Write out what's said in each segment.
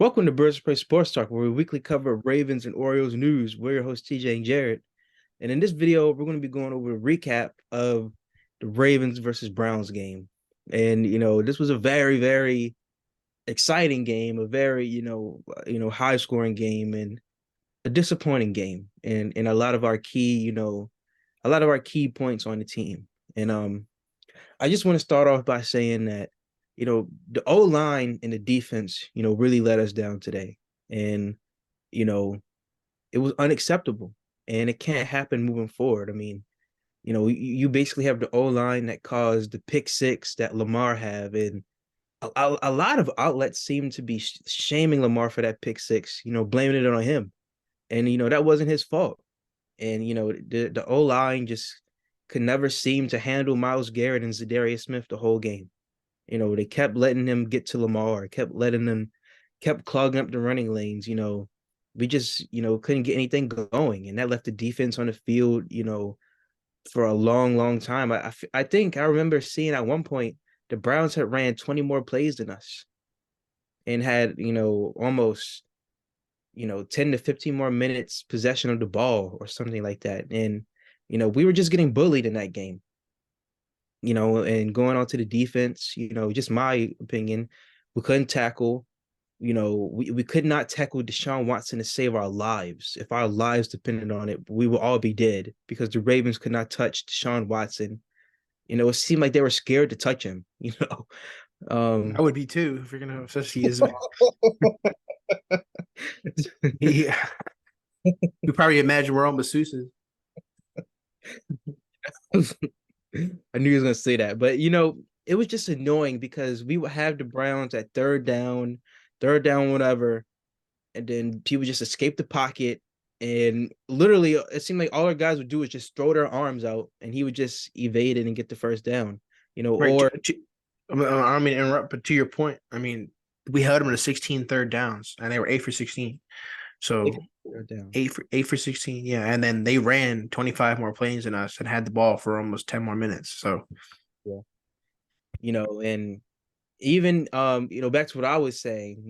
Welcome to Birds of Prey Sports Talk, where we weekly cover Ravens and Orioles news. We're your hosts, TJ and Jared. And in this video, we're going to be going over a recap of the Ravens versus Browns game. And, this was a very, very exciting game, a very, high scoring game and a disappointing game. And a lot of our key, a lot of our key points on the team. And I just want to start off by saying that, the O line and the defense, really let us down today. And, you know, it was unacceptable and it can't happen moving forward. I mean, you basically have the O line that caused the pick six that Lamar have. And a lot of outlets seem to be shaming Lamar for that pick six, blaming it on him. And, that wasn't his fault. And, the O line just could never seem to handle Myles Garrett and Zadarius Smith the whole game. They kept letting him get to Lamar, kept clogging up the running lanes. We just, couldn't get anything going. And that left the defense on the field, for a long, long time. I think I remember seeing at one point the Browns had ran 20 more plays than us and had, almost, 10 to 15 more minutes possession of the ball or something like that. And, we were just getting bullied in that game. And going on to the defense, just my opinion, we couldn't tackle. We could not tackle Deshaun Watson to save our lives. If our lives depended on it, we would all be dead because the Ravens could not touch Deshaun Watson. It seemed like they were scared to touch him, I would be too if you're gonna, especially as yeah. You probably imagine we're all masseuses. I knew he was gonna say that, but it was just annoying because we would have the Browns at third down, whatever, and then people just escape the pocket, and literally, it seemed like all our guys would do is just throw their arms out, and he would just evade it and get the first down, Right. or I mean, interrupt, but to your point, I mean, we held them to 16 third downs, and they were 8 for 16. So third down. eight for 16, yeah. And then they ran 25 more plays than us and had the ball for almost 10 more minutes. So Yeah, and even back to what I was saying,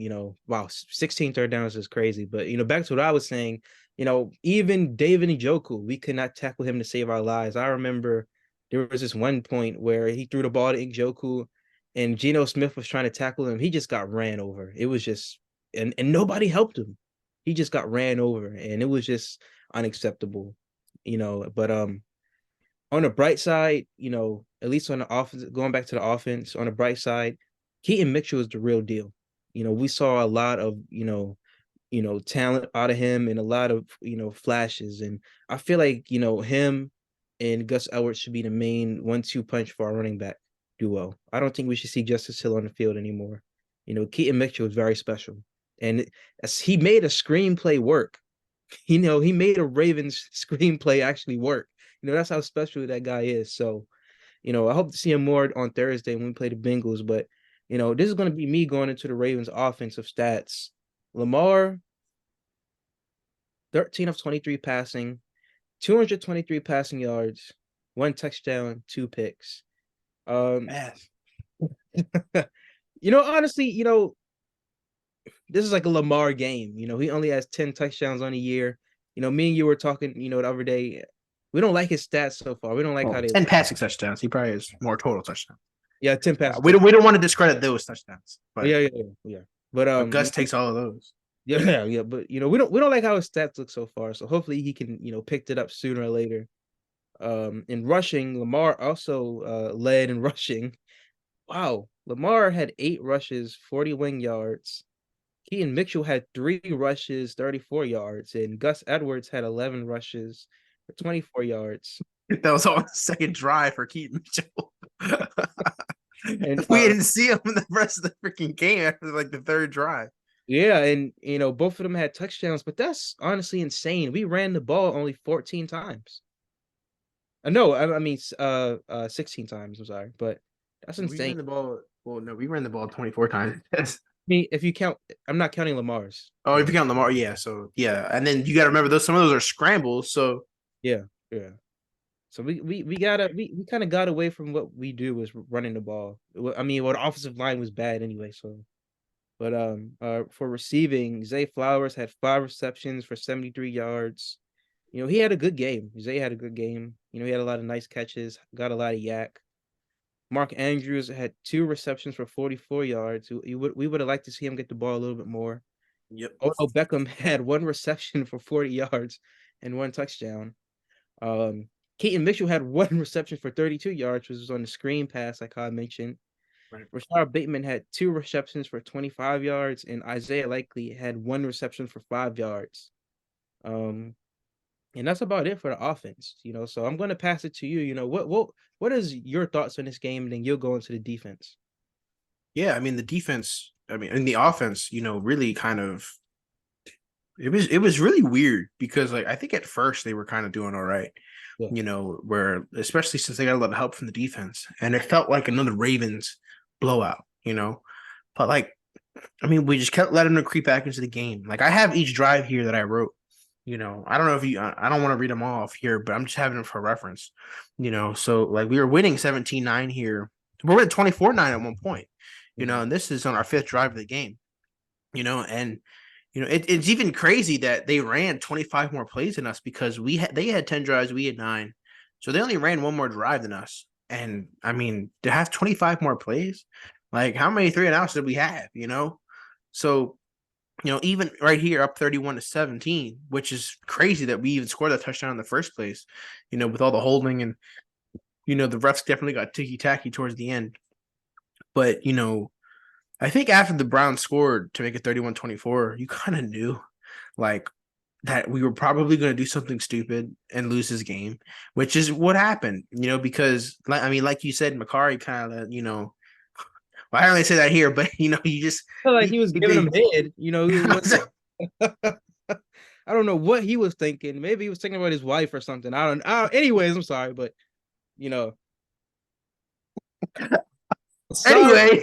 wow, 16 third downs is crazy. But back to what I was saying, even David Njoku, we could not tackle him to save our lives. I remember there was this one point where he threw the ball to Njoku and Geno Smith was trying to tackle him. He just got ran over. It was just and nobody helped him. He just got ran over and it was just unacceptable. But on the bright side, at least on the offense, going back to the offense, on the bright side, Keaton Mitchell is the real deal. We saw a lot of, talent out of him and a lot of, flashes. And I feel like, him and Gus Edwards should be the main 1-2 punch for our running back duo. I don't think we should see Justice Hill on the field anymore. Keaton Mitchell is very special. And as he made a screenplay work. He made a Ravens screenplay actually work. That's how special that guy is. So, I hope to see him more on Thursday when we play the Bengals. But, this is going to be me going into the Ravens offensive stats. Lamar, 13 of 23 passing, 223 passing yards, 1 touchdown, 2 picks. Um, yes. Honestly, this is like a Lamar game. He only has 10 touchdowns on a year. Me and you were talking, the other day. We don't like his stats so far. We don't like how they 10 passing touchdowns. He probably has more total touchdowns. 10 passing We don't want to discredit those touchdowns, but yeah. But Gus takes all of those. yeah. But we don't like how his stats look so far. So hopefully he can, pick it up sooner or later. In rushing, Lamar also led in rushing. Wow. Lamar had 8 rushes, 41 yards. Keaton Mitchell had 3 rushes, 34 yards, and Gus Edwards had 11 rushes for 24 yards. That was on the second drive for Keaton Mitchell. And We didn't see him in the rest of the freaking game after like the third drive. yeah, and both of them had touchdowns, but that's honestly insane. We ran the ball only 14 times. No, I mean 16 times, I'm sorry, but that's We insane. ran the ball. Well, no, we ran the ball 24 times. I mean, if you count, I'm not counting Lamar's. Oh, if you count Lamar, yeah. So yeah, and then you got to remember those. Some of those are scrambles. So Yeah, yeah. So we kind of got away from what we do was running the ball. I mean, well, the offensive line was bad anyway. So, But for receiving, Zay Flowers had 5 receptions for 73 yards. He had a good game. Zay had a good game. He had a lot of nice catches, got a lot of yak. Mark Andrews had 2 receptions for 44 yards. We would have liked to see him get the ball a little bit more. Yep. Odell Beckham had 1 reception for 40 yards and 1 touchdown. Um, Keaton Mitchell had 1 reception for 32 yards, which was on the screen pass, like I mentioned. Right. Rashard Bateman had 2 receptions for 25 yards, and Isaiah Likely had 1 reception for 5 yards. Um, and that's about it for the offense. So I'm going to pass it to you. What is your thoughts on this game? And then you'll go into the defense. Yeah, I mean the defense, I mean, and the offense, really kind of it was really weird because like I think at first they were kind of doing all right, Yeah. where especially since they got a lot of help from the defense, and it felt like another Ravens blowout. But like, I mean, we just kept letting them creep back into the game. Like I have each drive here that I wrote. I don't know if I don't want to read them all off here, but I'm just having them for reference. So like we were winning 17-9 here. We're at 24-9 at one point, Mhm. and this is on our fifth drive of the game, and it's even crazy that they ran 25 more plays than us because they had 10 drives, we had 9. So they only ran one more drive than us. And I mean, to have 25 more plays, like how many 3-and-outs did we have? So, even right here up 31-17, which is crazy that we even scored that touchdown in the first place, with all the holding and the refs definitely got ticky-tacky towards the end. But, I think after the Browns scored to make it 31-24, you kind of knew like that we were probably going to do something stupid and lose this game, which is what happened, because like I mean, like you said, Makari kind of, well, I don't really say that here, but you just I feel like he was he giving him did. head. I don't know what he was thinking. Maybe he was thinking about his wife or something. Anyways, I'm sorry, but you know, sorry, Anyway,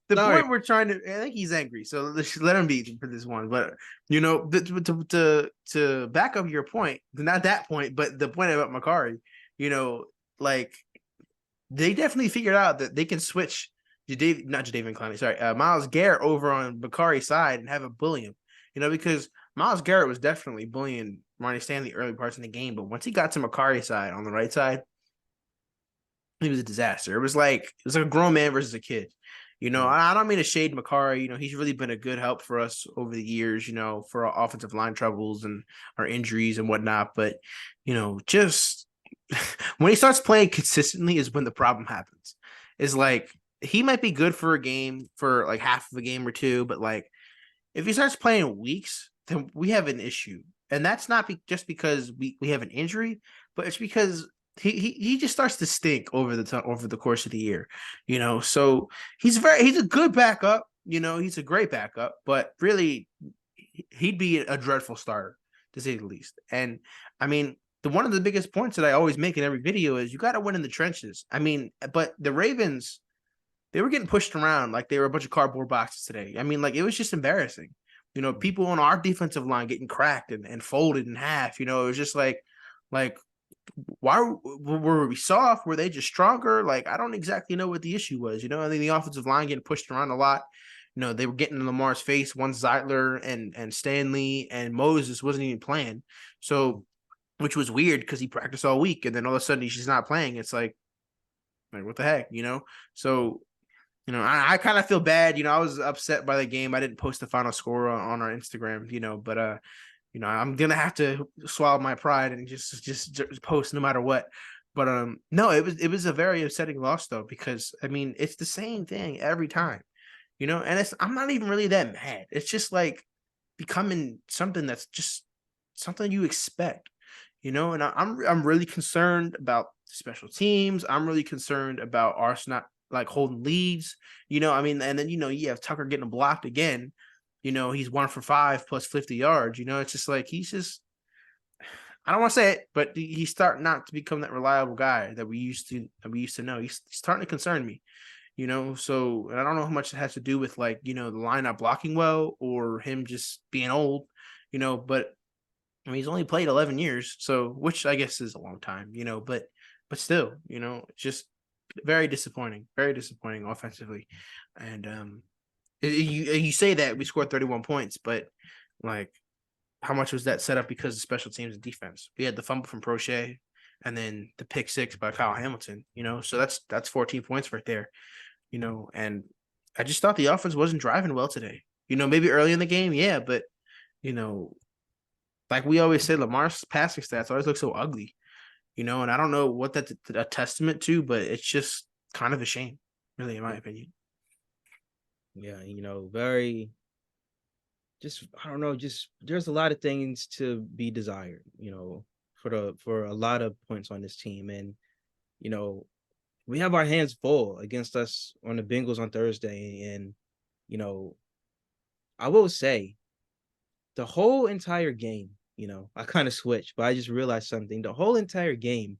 the sorry. point we're trying to, I think he's angry, so let's let him be for this one. But to back up your point, not that point, but the point about Makari, like they definitely figured out that they can switch not Jadavion Clowney, sorry, Myles Garrett over on Bakari's side and have a bully him. Because Myles Garrett was definitely bullying Ronnie Stanley early parts in the game, but once he got to Makari's side on the right side, it was a disaster. It was like a grown man versus a kid. Yeah. I don't mean to shade Makari. He's really been a good help for us over the years, for our offensive line troubles and our injuries and whatnot. But, just when he starts playing consistently is when the problem happens. Is like he might be good for a game, for like half of a game or two, but like if he starts playing weeks, then we have an issue. And that's not just because we have an injury, but it's because he just starts to stink over the course of the year, So he's a good backup, he's a great backup, but really he'd be a dreadful starter to say the least. And I mean, one of the biggest points that I always make in every video is you got to win in the trenches. I mean, but the Ravens, they were getting pushed around like they were a bunch of cardboard boxes today. I mean, like it was just embarrassing. People on our defensive line getting cracked and folded in half. It was just like why were we soft? Were they just stronger? Like I don't exactly know what the issue was. I think the offensive line getting pushed around a lot. They were getting in Lamar's face. One Zeitler and Stanley and Moses wasn't even playing. So, which was weird because he practiced all week, and then all of a sudden he's just not playing. It's like what the heck? So I kind of feel bad. I was upset by the game. I didn't post the final score on our Instagram, but I'm gonna have to swallow my pride and just post no matter what. But no, it was a very upsetting loss though, because I mean it's the same thing every time, and I'm not even really that mad. It's just like becoming something that's just something you expect, and I'm really concerned about special teams. I'm really concerned about us not like holding leads, I mean, and then you have Tucker getting blocked again. He's 1 for 5 plus 50 yards. It's just like he's just I don't want to say it, but he's starting not to become that reliable guy that we used to know. He's starting to concern me, So, and I don't know how much it has to do with like the line not blocking well or him just being old, But I mean, he's only played 11 years, so which I guess is a long time, but still, it's just very disappointing offensively, and You say that we scored 31 points, but like how much was that set up because of special teams and defense? We had the fumble from Prochet and then the pick six by Kyle Hamilton, so that's 14 points right there, and I just thought the offense wasn't driving well today. Maybe early in the game, yeah, but you know, like we always say, Lamar's passing stats always look so ugly, and I don't know what that's a testament to, but it's just kind of a shame, really, in my opinion. Yeah, very just I don't know, just there's a lot of things to be desired, for a lot of points on this team. And, you know, we have our hands full against us on the Bengals on Thursday. And, you know, I will say the whole entire game, I kind of switched, but I just realized something. The whole entire game,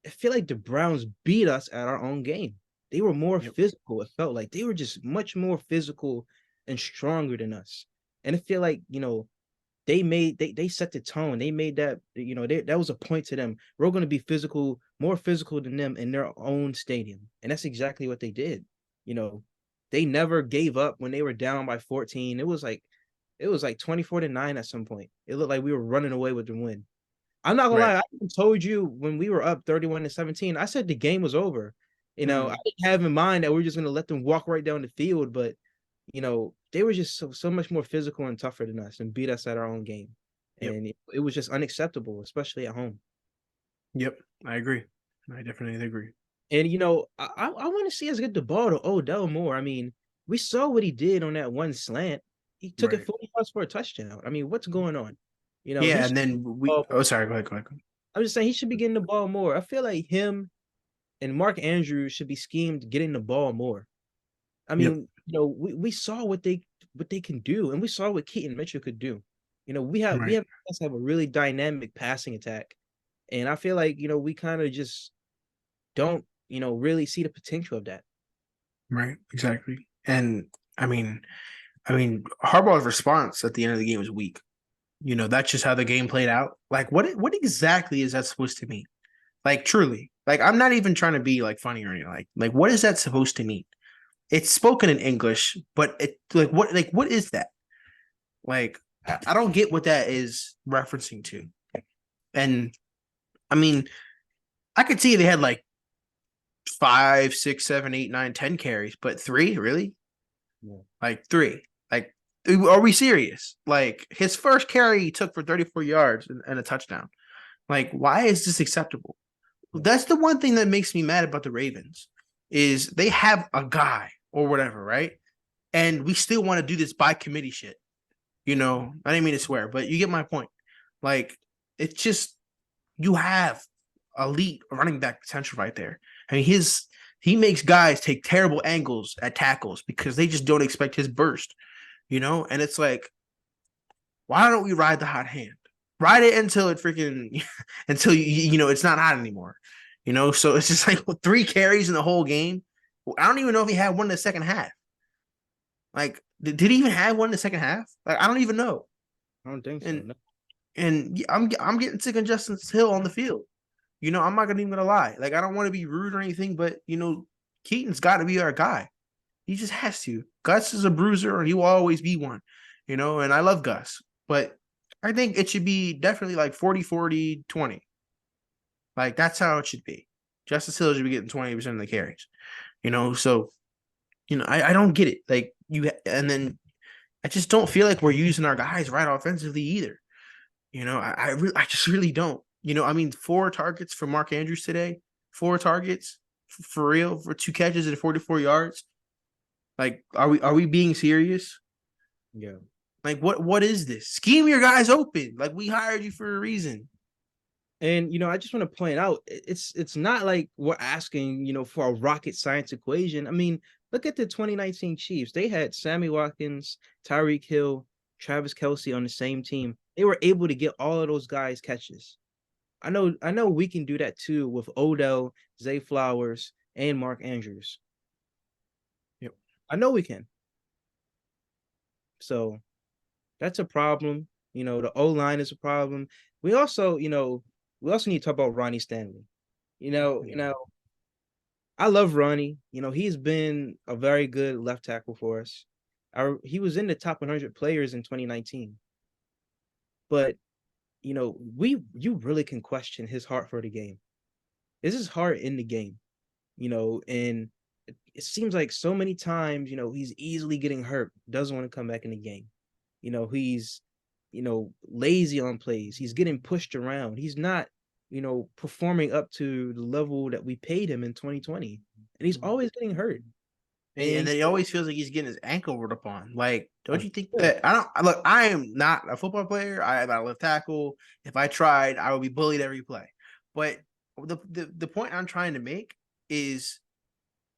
I feel like the Browns beat us at our own game. They were more Yep. physical. It felt like they were just much more physical and stronger than us. And I feel like, they set the tone. They made that, that was a point to them. We're going to be physical, more physical than them in their own stadium. And that's exactly what they did. You know, they never gave up when they were down by 14. It was like 24-9 at some point. It looked like we were running away with the win. I'm not gonna lie, Right. I even told you when we were up 31-17, I said the game was over. I Mm, didn't have in mind that we are just gonna let them walk right down the field, but they were just so much more physical and tougher than us and beat us at our own game. yep. And it was just unacceptable, especially at home. Yep. I agree. I definitely agree. And I want to see us get the ball to Odell more. I mean, we saw what he did on that one slant. He took it Right. 40 yards for a touchdown. I mean, what's going on? He Yeah, and should, then we. oh, Oh, sorry. Go ahead. Go ahead. I'm just saying he should be getting the ball more. I feel like him and Mark Andrews should be schemed getting the ball more. I Yep. mean, we saw what they can do, and we saw what Keaton Mitchell could do. We have we Right. have us have a really dynamic passing attack, and I feel like we kind of just don't really see the potential of that. Right. Exactly. And I mean, Harbaugh's response at the end of the game was weak. That's just how the game played out. Like, what exactly is that supposed to mean? Like, truly, like, I'm not even trying to be like funny or anything. Like, what is that supposed to mean? It's spoken in English, but what is that? Like, I don't get what that is referencing to. And I mean, I could see they had like 5, 6, 7, 8, 9, 10 carries, but three, really? Yeah. Like three. Like, are we serious? Like, his first carry he took for 34 yards and a touchdown. Like, why is this acceptable? Yeah. That's the one thing that makes me mad about the Ravens is they have a guy or whatever, right? And we still want to do this by committee shit. I didn't mean to swear, but you get my point. Like, it's just you have elite running back potential right there. I mean, he makes guys take terrible angles at tackles because they just don't expect his burst, and it's like, why don't we ride the hot hand? Ride it until it freaking until it's not hot anymore. So it's just like 3 carries in the whole game. I don't even know if he had one in the second half. Like, did he even have one in the second half? Like, I don't even know. I don't think so. And No. I'm getting sick of Justin Hill on the field. I'm not gonna even gonna lie. Like, I don't want to be rude or anything, but Keaton's got to be our guy. He just has to. Gus is a bruiser, and he will always be one. And I love Gus, but I think it should be definitely like 40-40-20. Like, that's how it should be. Justice Hill should be getting 20% of the carries. So I don't get it. Like, and then I just don't feel like we're using our guys right offensively either. I just really don't. I mean, 4 targets for Mark Andrews today, 4 targets for real for 2 catches and 44 yards. Like, are we being serious? Yeah. Like, what is this? Scheme your guys open. Like, we hired you for a reason. And I just want to point out it's not like we're asking, for a rocket science equation. I mean, look at the 2019 Chiefs. They had Sammy Watkins, Tyreek Hill, Travis Kelsey on the same team. They were able to get all of those guys catches. I know we can do that too with Odell, Zay Flowers, and Mark Andrews. Yep. I know we can. So that's a problem. The O line is a problem. We also, need to talk about Ronnie Stanley. You know, you Yeah. know, I love Ronnie. He's been a very good left tackle for us. he was in the top 100 players in 2019. But you really can question his heart for the game. Is his heart in the game? And it seems like so many times, he's easily getting hurt, doesn't want to come back in the game. He's, lazy on plays. He's getting pushed around. He's not, performing up to the level that we paid him in 2020. And he's always getting hurt. And And then he always feels like he's getting his ankle rolled up on. Like, don't of you think course, that I don't look, I am not a football player. I am not a left tackle. If I tried, I would be bullied every play. But the point I'm trying to make is,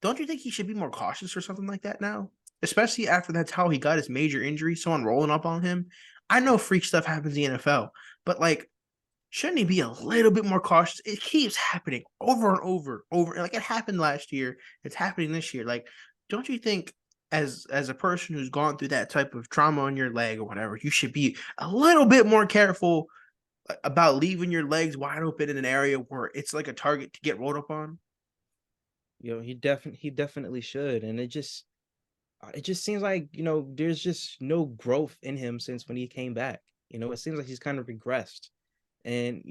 don't you think he should be more cautious or something like that now? Especially after that's how he got his major injury, someone rolling up on him. I know freak stuff happens in the NFL, but like, shouldn't he be a little bit more cautious? It keeps happening over and over. Like it happened last year, it's happening this year. Like, don't you think as a person who's gone through that type of trauma on your leg or whatever, you should be a little bit more careful about leaving your legs wide open in an area where it's like a target to get rolled up on? he definitely should. And it just seems like, there's just no growth in him since when he came back. It seems like he's kind of regressed. And,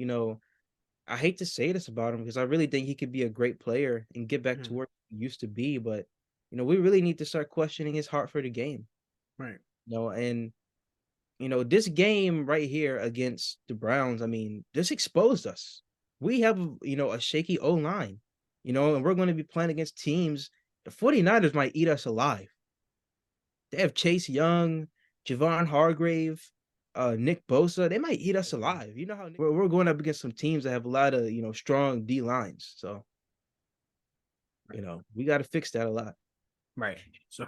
I hate to say this about him because I really think he could be a great player and get back to Mhm. where he used to be. But, we really need to start questioning his heart for the game. Right. And, this game right here against the Browns, I mean, this exposed us. We have, a shaky O line, and we're going to be playing against teams. The 49ers might eat us alive. They have Chase Young, Javon Hargrave, Nick Bosa. They might eat us alive. You know how we're going up against some teams that have a lot of strong D lines. So we got to fix that a lot. Right. So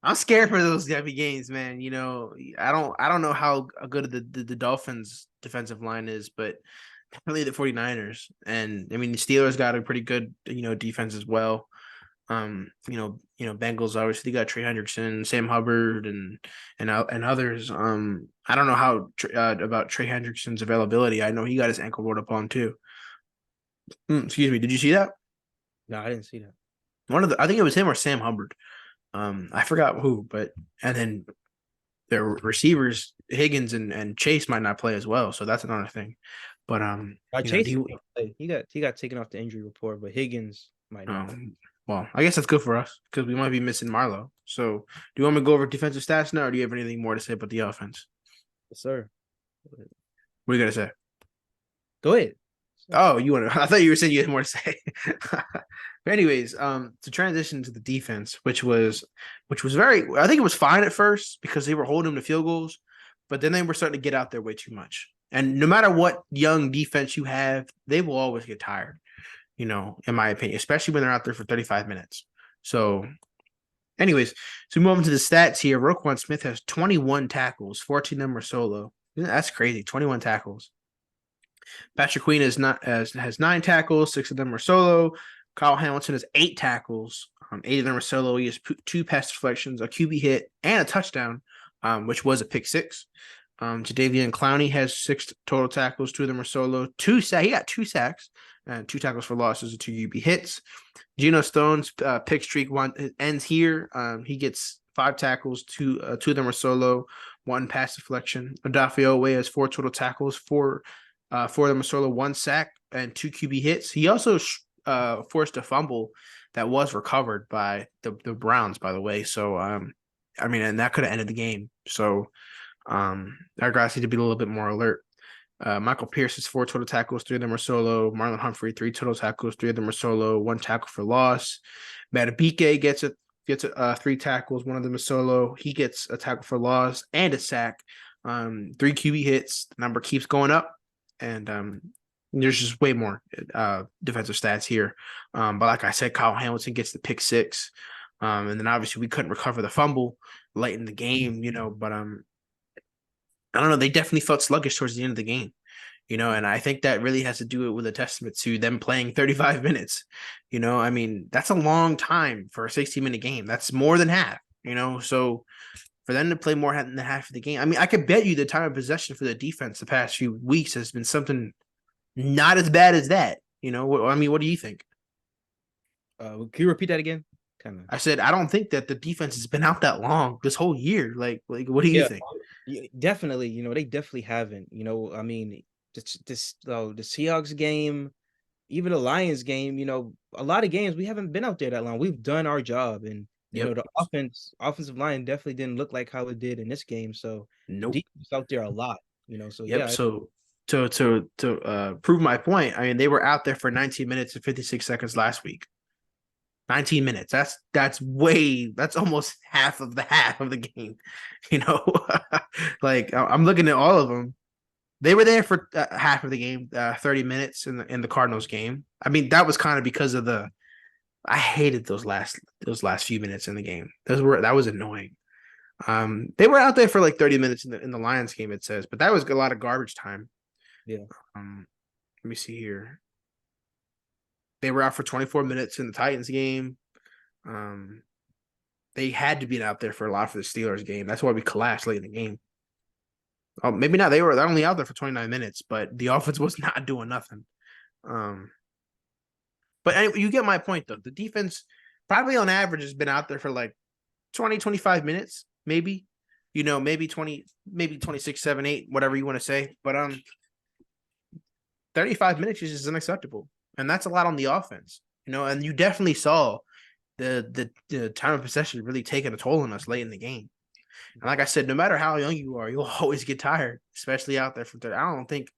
I'm scared for those heavy games, man. I don't know how good the Dolphins defensive line is, but definitely the 49ers. And I mean the Steelers got a pretty good, defense as well. Bengals obviously got Trey Hendrickson, Sam Hubbard, and others. I don't know how about Trey Hendrickson's availability. I know he got his ankle rolled up on too. Excuse me. Did you see that? No, I didn't see that. I think it was him or Sam Hubbard. I forgot who, but and then their receivers Higgins and Chase might not play as well, so that's another thing. But do Chase is you? gonna play. He got taken off the injury report, but Higgins might not. Well, I guess that's good for us because we might be missing Marlo. So, do you want me to go over defensive stats now, or do you have anything more to say about the offense? Yes, sir. What are you gonna say? Go ahead. Oh, you want to? I thought you were saying you had more to say. But anyways, to transition to the defense, which was very, I think it was fine at first because they were holding them to field goals, but then they were starting to get out there way too much. And no matter what young defense you have, they will always get tired. In my opinion, especially when they're out there for 35 minutes. So, anyways, so we move on to the stats here. Roquan Smith has 21 tackles, 14 of them are solo. That's crazy. 21 tackles. Patrick Queen has 9 tackles, 6 of them are solo. Kyle Hamilton has 8 tackles, 8 of them are solo. He has 2 pass deflections, a QB hit, and a touchdown, which was a pick 6. Jadeveon Clowney has 6 total tackles, 2 of them are solo. He got 2 sacks and 2 tackles for losses and 2 QB hits. Geno Stone's pick streak ends here. He gets 5 tackles, 2 of them are solo, 1 pass deflection. Odafe Oweh has 4 total tackles, 4 of them are solo, 1 sack, and 2 QB hits. He also forced a fumble that was recovered by the Browns, by the way. So, I mean, and that could have ended the game. So, our guys need to be a little bit more alert. Michael Pierce has 4 total tackles, 3 of them are solo. Marlon Humphrey, 3 total tackles, 3 of them are solo, 1 tackle for loss. Matabike gets 3 tackles, 1 of them is solo. He gets a tackle for loss and a sack. 3 QB hits. The number keeps going up, and there's just way more defensive stats here. But like I said, Kyle Hamilton gets the pick 6. And then obviously we couldn't recover the fumble late in the game, but I don't know. They definitely felt sluggish towards the end of the game, and I think that really has to do it with a testament to them playing 35 minutes. I mean, that's a long time for a 60-minute game. That's more than half, so for them to play more than half of the game, I mean, I could bet you the time of possession for the defense the past few weeks has been something not as bad as that. I mean, what do you think? Can you repeat that again? kind of. I said I don't think that the defense has been out that long this whole year. Like what do you Yeah, think? yeah, definitely. They definitely haven't. I mean, the Seahawks game, even the Lions game. A lot of games we haven't been out there that long. We've done our job, and Yep. the offensive line definitely didn't look like how it did in this game. So the Nope. defense out there a lot. So Yep. yeah, So to prove my point, I mean they were out there for 19 minutes and 56 seconds last week. 19 minutes. That's almost half of the game. You know, like I'm looking at all of them. They were there for half of the game, 30 minutes in the Cardinals game. I mean, that was kind of because of the I hated those last few minutes in the game. That was annoying. They were out there for like 30 minutes in the Lions game, it says, but that was a lot of garbage time. yeah, Um, let me see here. They were out for 24 minutes in the Titans game. Um, they had to be out there for a lot for the Steelers game. That's why we collapsed late in the game. Oh, maybe not. They're only out there for 29 minutes, but the offense was not doing nothing. Um, but anyway, you get my point though. The defense probably on average has been out there for like 20, 25 minutes, maybe. Maybe 20, maybe 26, 7, 8, whatever you want to say. But 35 minutes is just unacceptable. And that's a lot on the offense. And you definitely saw the time of possession really taking a toll on us late in the game. And like I said, no matter how young you are, you'll always get tired, especially out there for third. I don't think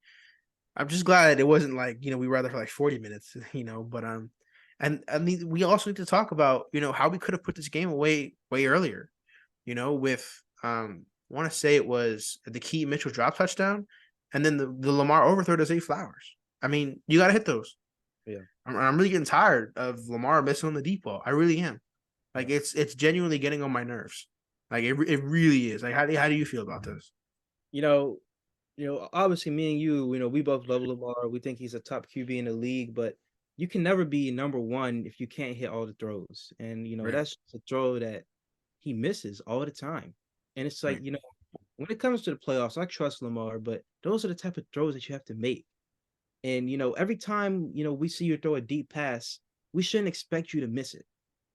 I'm just glad that it wasn't like, we were out there for like 40 minutes, but and I mean we also need to talk about, how we could have put this game away way earlier, with I want to say it was the Key Mitchell drop touchdown and then the Lamar overthrow to Zay Flowers. I mean, you gotta hit those. yeah, I'm really getting tired of Lamar missing on the deep ball. I really am. yeah. Like it's genuinely getting on my nerves. Like it really is. Like how do you feel about this? You know, Obviously me and you, we both love Lamar. We think he's a top QB in the league, but you can never be number one if you can't hit all the throws. And Right, that's a throw that he misses all the time. And it's like, right, when it comes to the playoffs, I trust Lamar, but those are the type of throws that you have to make. And every time, we see you throw a deep pass, we shouldn't expect you to miss it.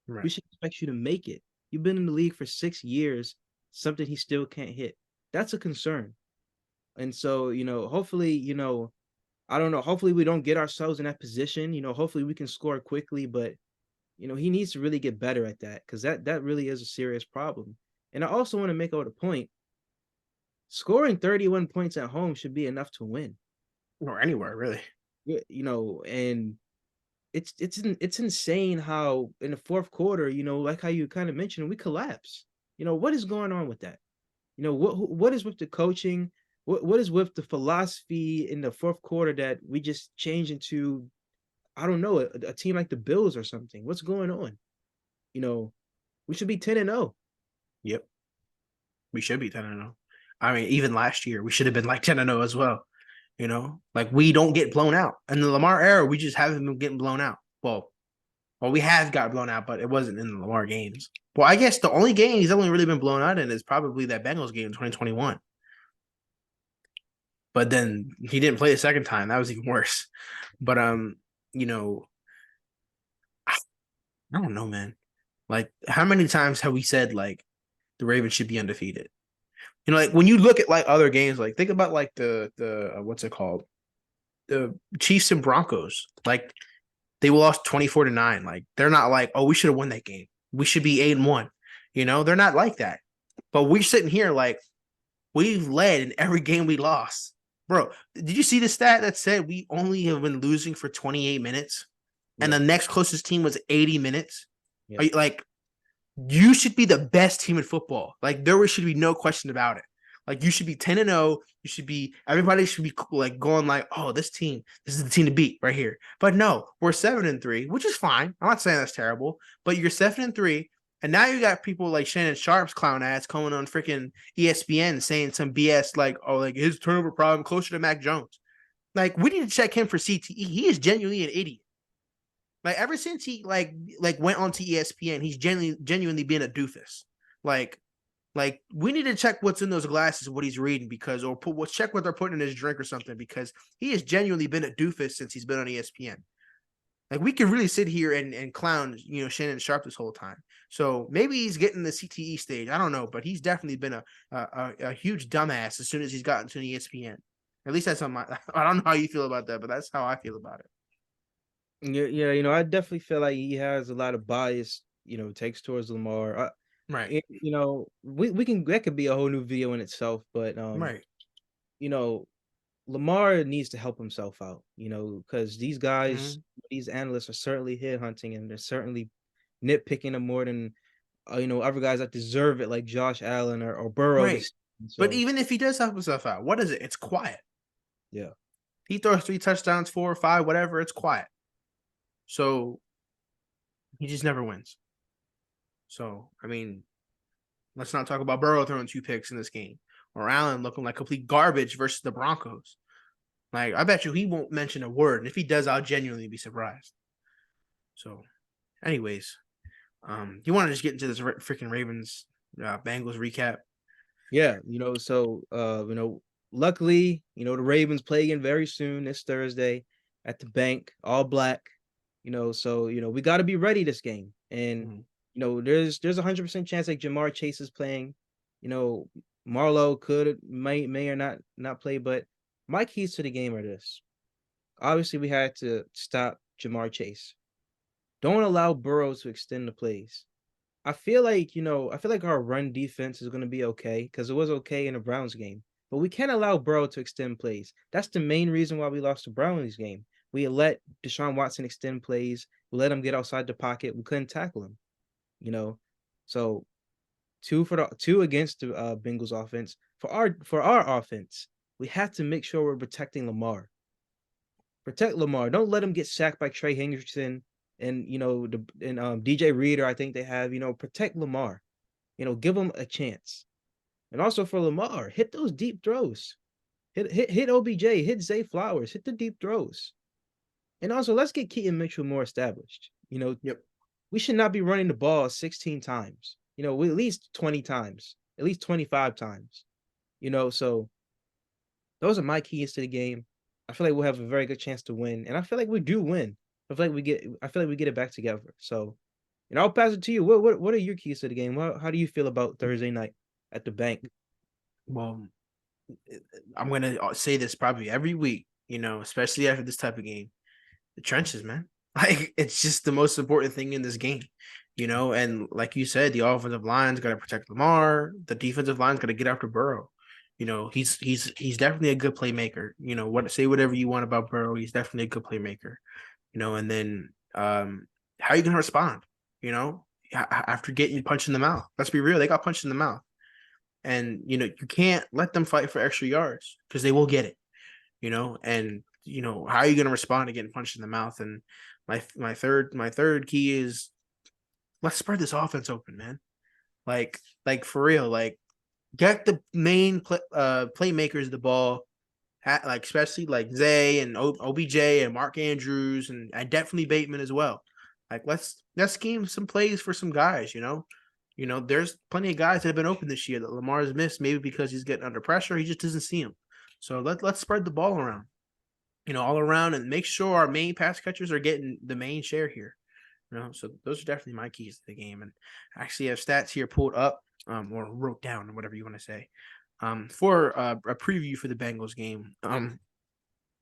We right. should expect you to make it. You've been in the league for 6 years, something he still can't hit. That's a concern. And so, hopefully, I don't know, hopefully we don't get ourselves in that position. Hopefully we can score quickly, but he needs to really get better at that because that really is a serious problem. And I also want to make out a point. Scoring 31 points at home should be enough to win. Or anywhere, really. And it's insane how in the fourth quarter, like how you kind of mentioned, we collapse. What is going on with that? What is with the coaching? What is with the philosophy in the fourth quarter that we just change into, I don't know, a team like the Bills or something? What's going on? You know, we should be 10-0. Yep. We should be 10-0. I mean, even last year, we should have been like 10-0 as well. Like we don't get blown out. In the Lamar era, we just haven't been getting blown out. Well, we have got blown out, but it wasn't in the Lamar games. Well, I guess the only game he's only really been blown out in is probably that Bengals game in 2021. But then he didn't play the second time. That was even worse. But you know, I don't know, man. Like, how many times have we said like the Ravens should be undefeated? Like when you look at like other games, like think about like the what's it called, the Chiefs and Broncos. Like they lost 24-9. Like they're not like, oh, we should have won that game. We should be 8-1. They're not like that. But we're sitting here like we've led in every game we lost. Bro, did you see the stat that said we only have been losing for 28 minutes and Yeah, the next closest team was 80 minutes? yeah, Are you like you should be the best team in football. Like there should be no question about it. Like you should be 10-0. You should be everybody should be like going like, oh, this is the team to beat right here. But no, we're 7-3, which is fine. I'm not saying that's terrible, but you're 7-3, and now you got people like Shannon Sharp's clown ass coming on freaking ESPN saying some BS like, oh, like his turnover problem closer to Mac Jones. Like we need to check him for CTE. He is genuinely an idiot. Like ever since he like went on to ESPN, he's genuinely been a doofus. Like we need to check what's in those glasses, what he's reading, because check what they're putting in his drink or something, because he has genuinely been a doofus since he's been on ESPN. Like we could really sit here and clown, Shannon Sharp this whole time. So maybe he's getting the CTE stage. I don't know, but he's definitely been a huge dumbass as soon as he's gotten to the ESPN. At least that's on my. I don't know how you feel about that, but that's how I feel about it. Yeah, yeah, I definitely feel like he has a lot of bias, takes towards Lamar. Right, We can that could be a whole new video in itself, but right, you know, Lamar needs to help himself out, because these guys, mm-hmm. these analysts are certainly head hunting and they're certainly nitpicking him more than other guys that deserve it, like Josh Allen or Burrow. Right. This, But so even if he does help himself out, what is it? It's quiet. yeah, He throws 3 touchdowns, 4 or 5, whatever. It's quiet. So he just never wins. So I mean, let's not talk about Burrow throwing 2 picks in this game or Allen looking like complete garbage versus the Broncos. Like, I bet you he won't mention a word. And if he does, I'll genuinely be surprised. So, anyways, you want to just get into this freaking Ravens Bengals recap? yeah, so luckily, the Ravens play again very soon this Thursday at the bank, all black. So we got to be ready this game, and Mhm. there's 100% chance like Jamar Chase is playing. You know, Marlowe may or not play, but my keys to the game are this. Obviously, we had to stop Jamar Chase. Don't allow Burrow to extend the plays. I feel like our run defense is going to be okay because it was okay in the Browns game, but we can't allow Burrow to extend plays. That's the main reason why we lost the Browns game. We let Deshaun Watson extend plays. We let him get outside the pocket. We couldn't tackle him, you know. So two against the Bengals offense. For our offense, we have to make sure we're protecting Lamar. Protect Lamar. Don't let him get sacked by Trey Hendrickson and DJ Reader. I think they have. Protect Lamar. Give him a chance. And also for Lamar, hit those deep throws. Hit OBJ. Hit Zay Flowers. Hit the deep throws. And also let's get Keaton Mitchell more established. Yep. We should not be running the ball 16 times. At least 20 times, at least 25 times. So those are my keys to the game. I feel like we'll have a very good chance to win, and I feel like we do win. I feel like we get it back together. So, I'll pass it to you. What are your keys to the game? How do you feel about Thursday night at the bank? Well, I'm gonna say this probably every week. Especially after this type of game, the trenches, man. Like, it's just the most important thing in this game. And like you said, the offensive line's got to protect Lamar. The defensive line's got to get after Burrow. He's definitely a good playmaker. Say whatever you want about Burrow, he's definitely a good playmaker. And then how are you gonna respond? After getting punched in the mouth. Let's be real, they got punched in the mouth, and you can't let them fight for extra yards because they will get it. And how are you gonna respond to getting punched in the mouth? And my third key is let's spread this offense open, man. Like for real, like get the main playmakers the ball, like especially like Zay and OBJ and Mark Andrews and definitely Bateman as well. Like let's scheme some plays for some guys. There's plenty of guys that have been open this year that Lamar's missed, maybe because he's getting under pressure, he just doesn't see them. So let's spread the ball around, all around, and make sure our main pass catchers are getting the main share here. So those are definitely my keys to the game. And I actually have stats here pulled up, or wrote down, whatever you want to say, for a preview for the Bengals game.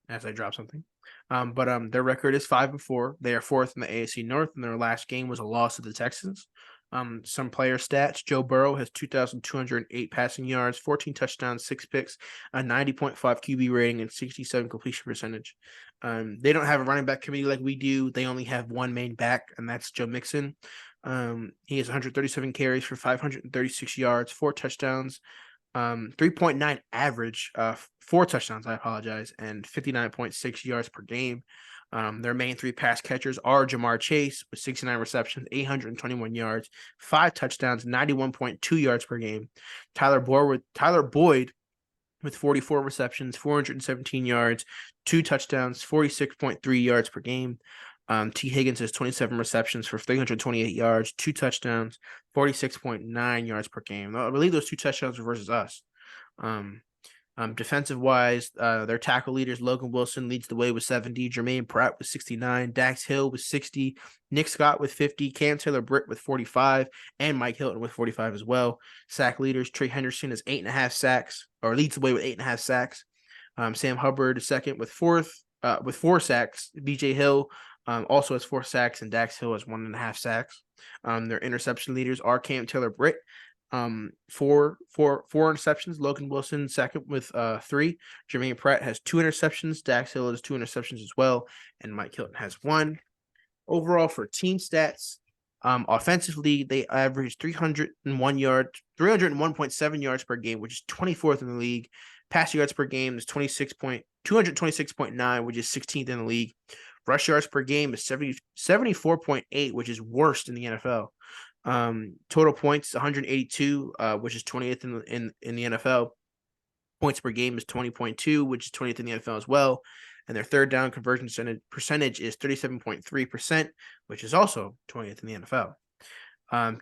As I drop something. But their record is 5-4. They are fourth in the AFC North, and their last game was a loss to the Texans. Some player stats: Joe Burrow has 2,208 passing yards, 14 touchdowns, 6 picks, a 90.5 QB rating, and 67 completion percentage. They don't have a running back committee like we do. They only have one main back, and that's Joe Mixon. He has 137 carries for 536 yards, 4 touchdowns, 3.9 average, 4 touchdowns, I apologize, and 59.6 yards per game. Their main 3 pass catchers are Jamar Chase with 69 receptions, 821 yards, 5 touchdowns, 91.2 yards per game. Tyler Boyd with 44 receptions, 417 yards, 2 touchdowns, 46.3 yards per game. T. Higgins has 27 receptions for 328 yards, 2 touchdowns, 46.9 yards per game. I believe those 2 touchdowns were versus us. Defensive wise, their tackle leaders, Logan Wilson leads the way with 70, Jermaine Pratt with 69, Dax Hill with 60, Nick Scott with 50, Cam Taylor Britt with 45, and Mike Hilton with 45 as well. Sack leaders, Trey Henderson is 8.5 sacks, or leads the way with 8.5 sacks. Sam Hubbard is second with 4 sacks. BJ Hill also has 4 sacks, and Dax Hill has 1.5 sacks. Their interception leaders are Cam Taylor Britt, four interceptions. Logan Wilson second with 3. Jermaine Pratt has 2 interceptions. Dax Hill has 2 interceptions as well, and Mike Hilton has 1. Overall, for team stats, offensively they average 301.7 yards per game, which is 24th in the league. Pass yards per game is 226.9, which is 16th in the league. Rush yards per game is 74.8, which is worst in the NFL. Total points 182, which is 20th in the NFL. Points per game is 20.2, which is 20th in the NFL as well. And their third down conversion percentage is 37.3%, which is also 20th in the NFL.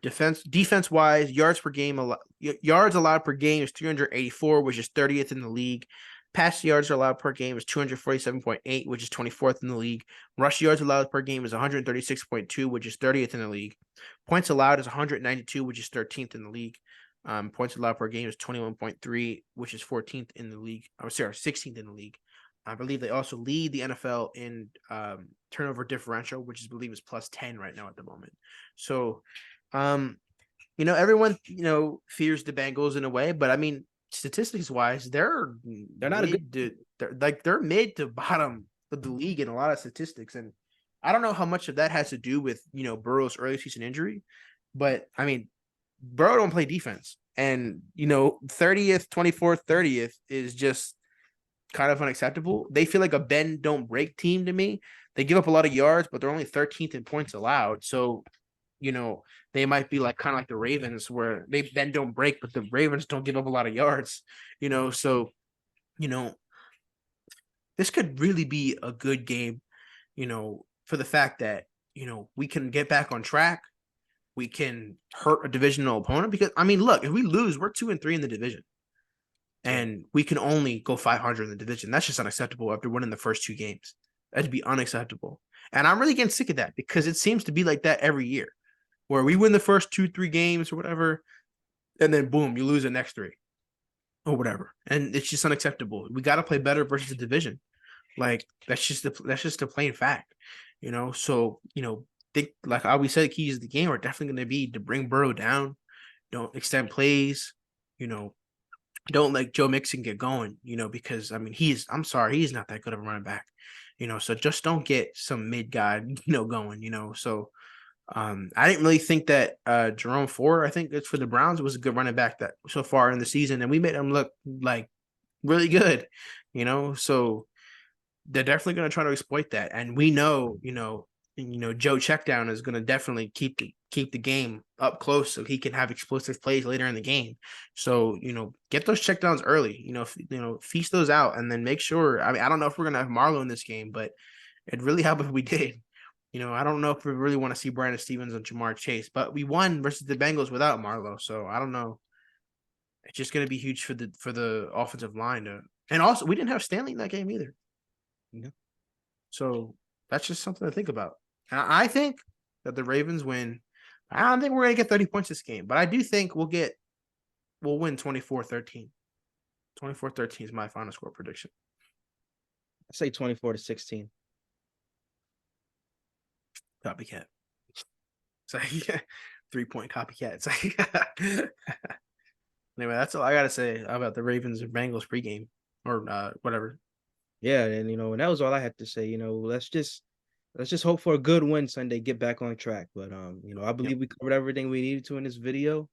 Defense wise, yards allowed per game is 384, which is 30th in the league. Pass yards allowed per game is 247.8, which is 24th in the league. Rush yards allowed per game is 136.2, which is 30th in the league. Points allowed is 192, which is 13th in the league. Points allowed per game is 21.3, which is 14th in the league. 16th in the league. I believe they also lead the NFL in turnover differential, which I believe is plus 10 right now at the moment. So, everyone, fears the Bengals in a way, but I mean, statistics wise, they're not a good. they're mid to bottom of the league in a lot of statistics, and I don't know how much of that has to do with Burrow's early season injury, but I mean, Burrow don't play defense, and 30th, 24th, 30th is just kind of unacceptable. They feel like a bend don't break team to me. They give up a lot of yards, but they're only 13th in points allowed. So, they might be like kind of like the Ravens where they bend don't break, but the Ravens don't give up a lot of yards, So, this could really be a good game, for the fact that, we can get back on track. We can hurt a divisional opponent because, I mean, look, if we lose, we're 2-3 in the division. And we can only go 500 in the division. That's just unacceptable after winning the first 2 games. That'd be unacceptable. And I'm really getting sick of that because it seems to be like that every year where we win the first 2-3 games or whatever, and then boom, you lose the next 3 or whatever. And it's just unacceptable. We got to play better versus the division. Like that's just the plain fact, So, think like how we said, keys of the game are definitely going to be to bring Burrow down. Don't extend plays, don't let Joe Mixon get going, because I mean, he's not that good of a running back, so just don't get some mid guy, going, so I didn't really think that Jerome Ford, I think it's for the Browns, was a good running back that so far in the season, and we made him look like really good, so they're definitely going to try to exploit that. And we know, Joe Checkdown is going to definitely keep the game up close so he can have explosive plays later in the game. So, get those checkdowns early, feast those out and then make sure. I mean, I don't know if we're going to have Marlowe in this game, but it'd really help if we did. I don't know if we really want to see Brandon Stevens and Jamar Chase, but we won versus the Bengals without Marlowe. So I don't know. It's just going to be huge for the offensive line. And also, we didn't have Stanley in that game either. Yeah. So that's just something to think about. And I think that the Ravens win. I don't think we're going to get 30 points this game, but I do think we'll win 24-13. 24-13 is my final score prediction. I say 24-16. Copycat. It's like 3-point copycat. It's like anyway, that's all I gotta say about the Ravens and Bengals pregame or whatever. Yeah, and and that was all I had to say. Let's just hope for a good win Sunday, get back on track. But I believe we covered everything we needed to in this video.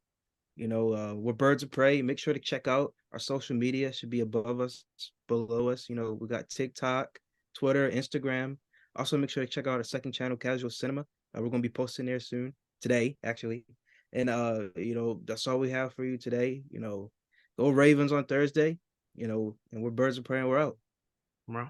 We're Birds of Prey. Make sure to check out our social media. Should be above us, below us. We got TikTok, Twitter, Instagram. Also, make sure to check out our second channel, Casual Cinema. We're gonna be posting there soon, today actually. And that's all we have for you today. Go Ravens on Thursday. And we're Birds of Prey and we're out. Bro.